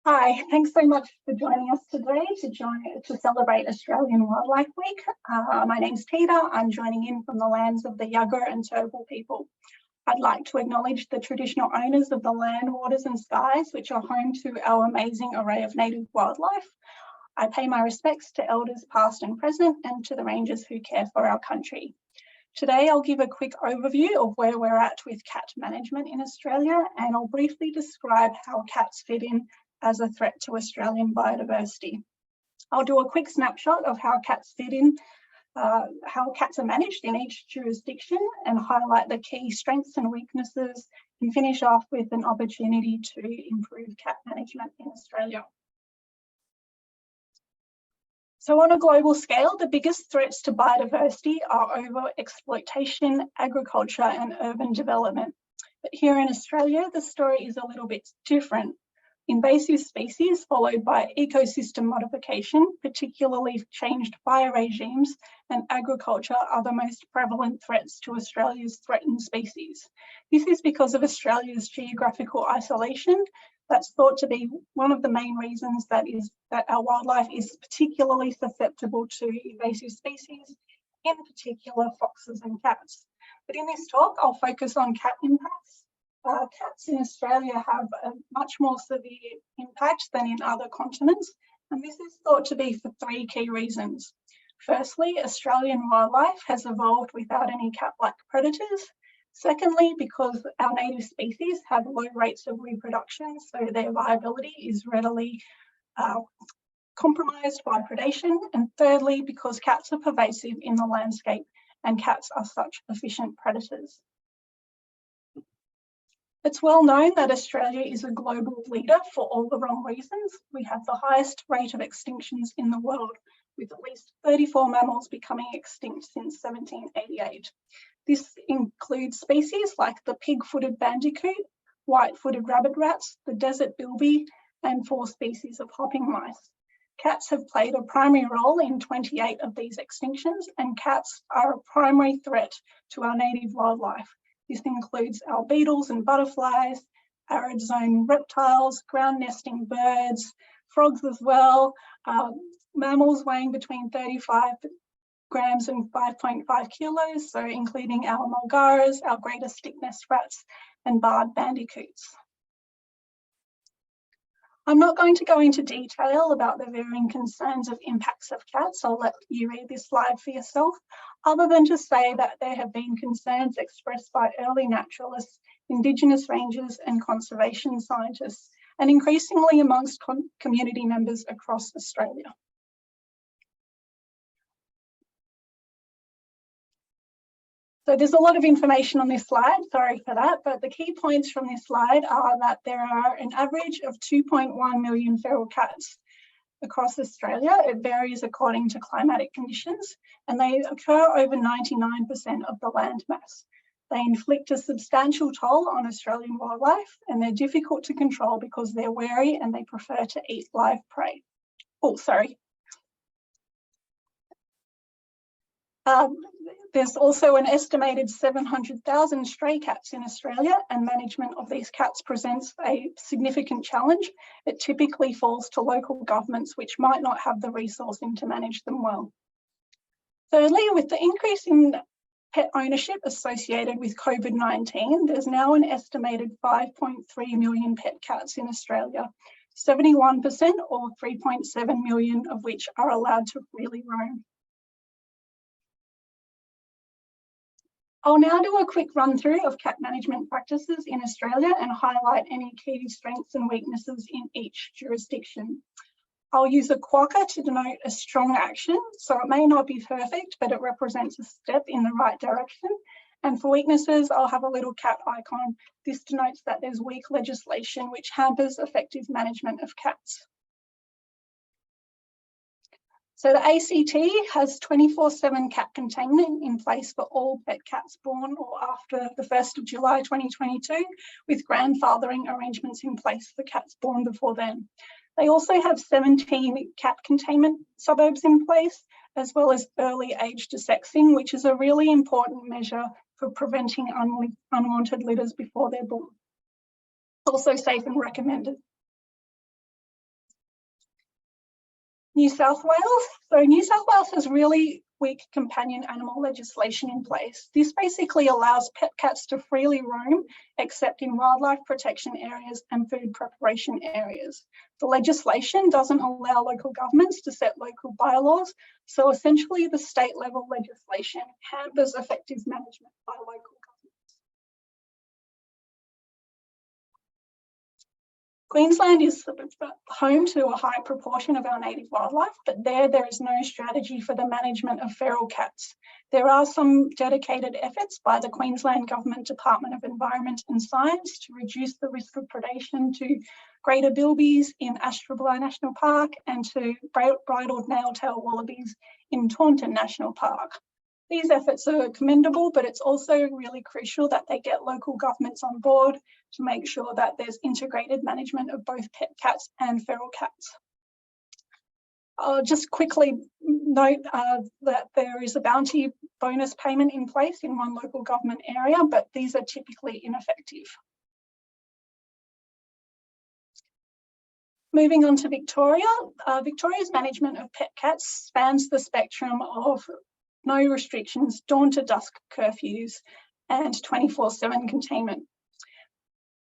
Hi, thanks so much for joining us today to celebrate Australian Wildlife Week. My name's Tita. I'm joining in from the lands of the Yagara and Turrbal people. I'd like to acknowledge the traditional owners of the land, waters and skies, which are home to our amazing array of native wildlife. I pay my respects to elders past and present and to the rangers who care for our country. Today, I'll give a quick overview of where we're at with cat management in Australia, and I'll briefly describe how cats fit in as a threat to Australian biodiversity. I'll do a quick snapshot of how cats fit in, how cats are managed in each jurisdiction, and highlight the key strengths and weaknesses, and finish off with an opportunity to improve cat management in Australia. So on a global scale, the biggest threats to biodiversity are overexploitation, agriculture, and urban development. But here in Australia, the story is a little bit different. Invasive species followed by ecosystem modification, particularly changed bioregimes, and agriculture are the most prevalent threats to Australia's threatened species. This is because of Australia's geographical isolation. That's thought to be one of the main reasons that our wildlife is particularly susceptible to invasive species, in particular foxes and cats. But in this talk, I'll focus on cat impacts. Cats in Australia have a much more severe impact than in other continents, and this is thought to be for three key reasons. Firstly, Australian wildlife has evolved without any cat-like predators. Secondly, because our native species have low rates of reproduction, so their viability is readily compromised by predation. And thirdly, because cats are pervasive in the landscape and cats are such efficient predators. It's well known that Australia is a global leader for all the wrong reasons. We have the highest rate of extinctions in the world, with at least 34 mammals becoming extinct since 1788. This includes species like the pig-footed bandicoot, white-footed rabbit rats, the desert bilby, and 4 species of hopping mice. Cats have played a primary role in 28 of these extinctions, and cats are a primary threat to our native wildlife. This includes our beetles and butterflies, arid zone reptiles, ground nesting birds, frogs as well, mammals weighing between 35 grams and 5.5 kilos, so including our mulgaras, our greater stick-nest rats, and barred bandicoots. I'm not going to go into detail about the varying concerns of impacts of cats. I'll let you read this slide for yourself, other than to say that there have been concerns expressed by early naturalists, Indigenous rangers, and conservation scientists, and increasingly amongst community members across Australia. So there's a lot of information on this slide, sorry for that, but the key points from this slide are that there are an average of 2.1 million feral cats across Australia. It varies according to climatic conditions, and they occur over 99% of the land mass. They inflict a substantial toll on Australian wildlife, and they're difficult to control because they're wary and they prefer to eat live prey. Oh, sorry. There's also an estimated 700,000 stray cats in Australia, and management of these cats presents a significant challenge. It typically falls to local governments, which might not have the resourcing to manage them well. Thirdly, with the increase in pet ownership associated with COVID-19, there's now an estimated 5.3 million pet cats in Australia, 71% or 3.7 million of which are allowed to really roam. I'll now do a quick run through of cat management practices in Australia and highlight any key strengths and weaknesses in each jurisdiction. I'll use a quokka to denote a strong action, so it may not be perfect, but it represents a step in the right direction. And for weaknesses, I'll have a little cat icon. This denotes that there's weak legislation which hampers effective management of cats. So the ACT has 24/7 cat containment in place for all pet cats born or after the 1st of July 2022, with grandfathering arrangements in place for cats born before then. They also have 17 cat containment suburbs in place, as well as early age desexing, which is a really important measure for preventing unwanted litters before they're born. Also safe and recommended. New South Wales. So New South Wales has really weak companion animal legislation in place. This basically allows pet cats to freely roam, except in wildlife protection areas and food preparation areas. The legislation doesn't allow local governments to set local bylaws, so essentially the state level legislation hampers effective management by local governments. Queensland is home to a high proportion of our native wildlife, but there is no strategy for the management of feral cats. There are some dedicated efforts by the Queensland Government Department of Environment and Science to reduce the risk of predation to greater bilbies in Astrabulai National Park and to bridled nail-tail wallabies in Taunton National Park. These efforts are commendable, but it's also really crucial that they get local governments on board to make sure that there's integrated management of both pet cats and feral cats. I'll just quickly note that there is a bounty bonus payment in place in one local government area, but these are typically ineffective. Moving on to Victoria, Victoria's management of pet cats spans the spectrum of no restrictions, dawn to dusk curfews, and 24/7 containment.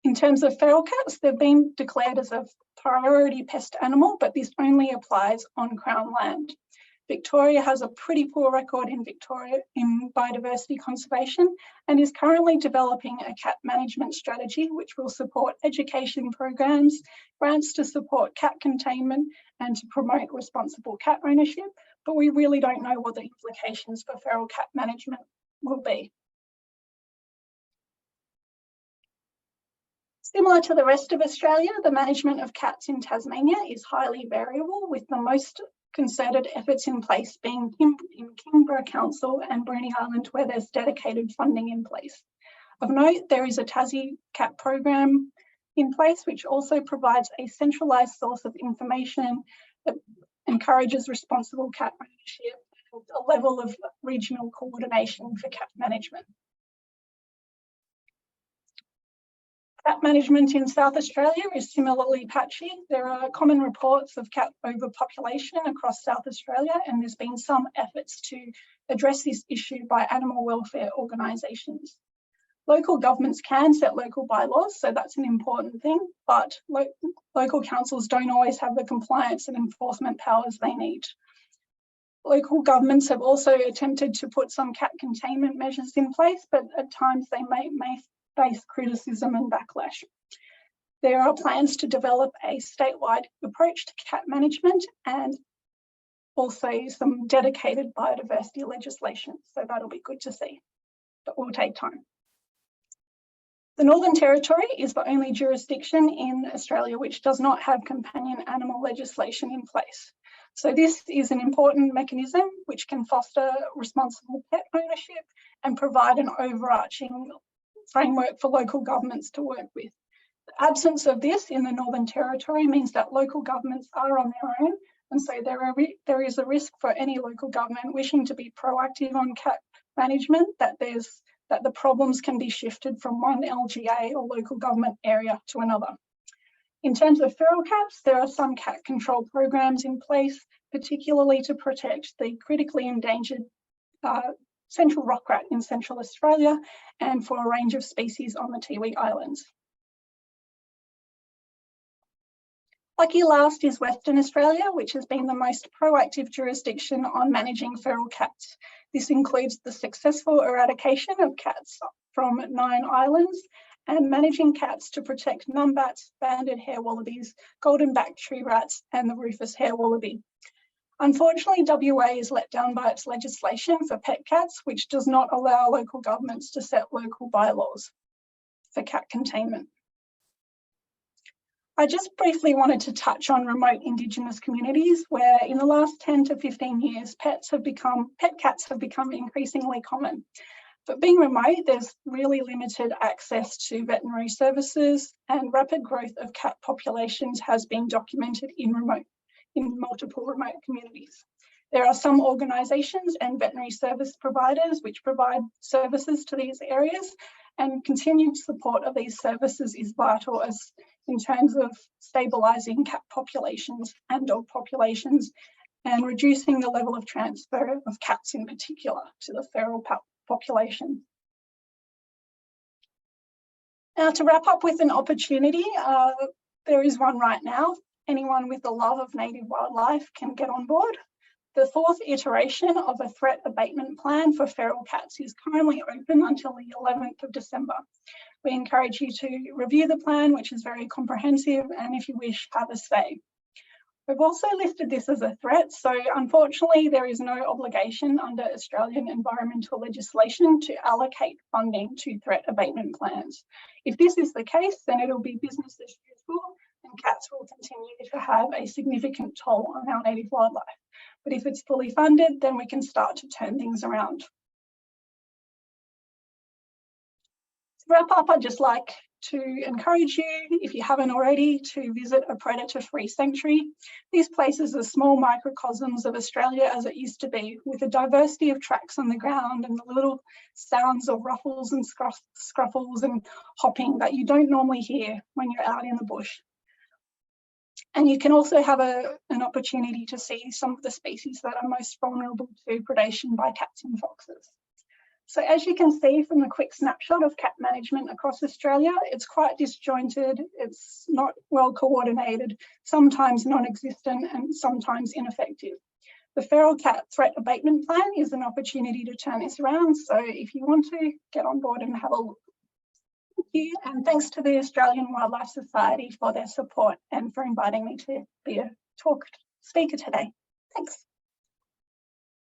In terms of feral cats, they've been declared as a priority pest animal, but this only applies on Crown land. Victoria has a pretty poor record in biodiversity conservation and is currently developing a cat management strategy which will support education programs, grants to support cat containment and to promote responsible cat ownership, but we really don't know what the implications for feral cat management will be. Similar to the rest of Australia, the management of cats in Tasmania is highly variable, with the most concerted efforts in place being in Kingborough Council and Bruny Island, where there's dedicated funding in place. Of note, there is a Tassie Cat program in place, which also provides a centralised source of information that encourages responsible cat ownership and a level of regional coordination for cat management. Cat management in South Australia is similarly patchy. There are common reports of cat overpopulation across South Australia, and there's been some efforts to address this issue by animal welfare organisations. Local governments can set local bylaws, so that's an important thing, but local councils don't always have the compliance and enforcement powers they need. Local governments have also attempted to put some cat containment measures in place, but at times they may face criticism and backlash. There are plans to develop a statewide approach to cat management and also some dedicated biodiversity legislation, so that'll be good to see, but will take time. The Northern Territory is the only jurisdiction in Australia which does not have companion animal legislation in place. So this is an important mechanism which can foster responsible pet ownership and provide an overarching framework for local governments to work with. The absence of this in the Northern Territory means that local governments are on their own, and so there is a risk for any local government wishing to be proactive on cat management that the problems can be shifted from one LGA or local government area to another. In terms of feral cats, there are some cat control programs in place, particularly to protect the critically endangered central rock rat in Central Australia and for a range of species on the Tiwi Islands. Lucky last is Western Australia, which has been the most proactive jurisdiction on managing feral cats. This includes the successful eradication of cats from 9 islands and managing cats to protect numbats, banded hair wallabies, golden-backed tree rats and the rufous hair wallaby. Unfortunately, WA is let down by its legislation for pet cats, which does not allow local governments to set local bylaws for cat containment. I just briefly wanted to touch on remote Indigenous communities where in the last 10 to 15 years, pet cats have become increasingly common. But being remote, there's really limited access to veterinary services, and rapid growth of cat populations has been documented in multiple remote communities. There are some organisations and veterinary service providers which provide services to these areas, and continued support of these services is vital in terms of stabilising cat populations and dog populations and reducing the level of transfer of cats in particular to the feral population. Now, to wrap up with an opportunity, there is one right now. Anyone with a love of native wildlife can get on board. The fourth iteration of a threat abatement plan for feral cats is currently open until the 11th of December. We encourage you to review the plan, which is very comprehensive, and if you wish, have a say. We've also listed this as a threat, so unfortunately there is no obligation under Australian environmental legislation to allocate funding to threat abatement plans. If this is the case, then it'll be business as usual and cats will continue to have a significant toll on our native wildlife. But if it's fully funded, then we can start to turn things around. To wrap up, I'd just like to encourage you, if you haven't already, to visit a predator-free sanctuary. These places are small microcosms of Australia as it used to be, with a diversity of tracks on the ground and the little sounds of ruffles and scruffles and hopping that you don't normally hear when you're out in the bush. And you can also have an opportunity to see some of the species that are most vulnerable to predation by cats and foxes. So as you can see from the quick snapshot of cat management across Australia, it's quite disjointed, it's not well coordinated, sometimes non-existent and sometimes ineffective. The Feral Cat Threat Abatement Plan is an opportunity to turn this around, so if you want to, get on board and have a look. Thank you, and thanks to the Australian Wildlife Society for their support and for inviting me to be a speaker today. Thanks.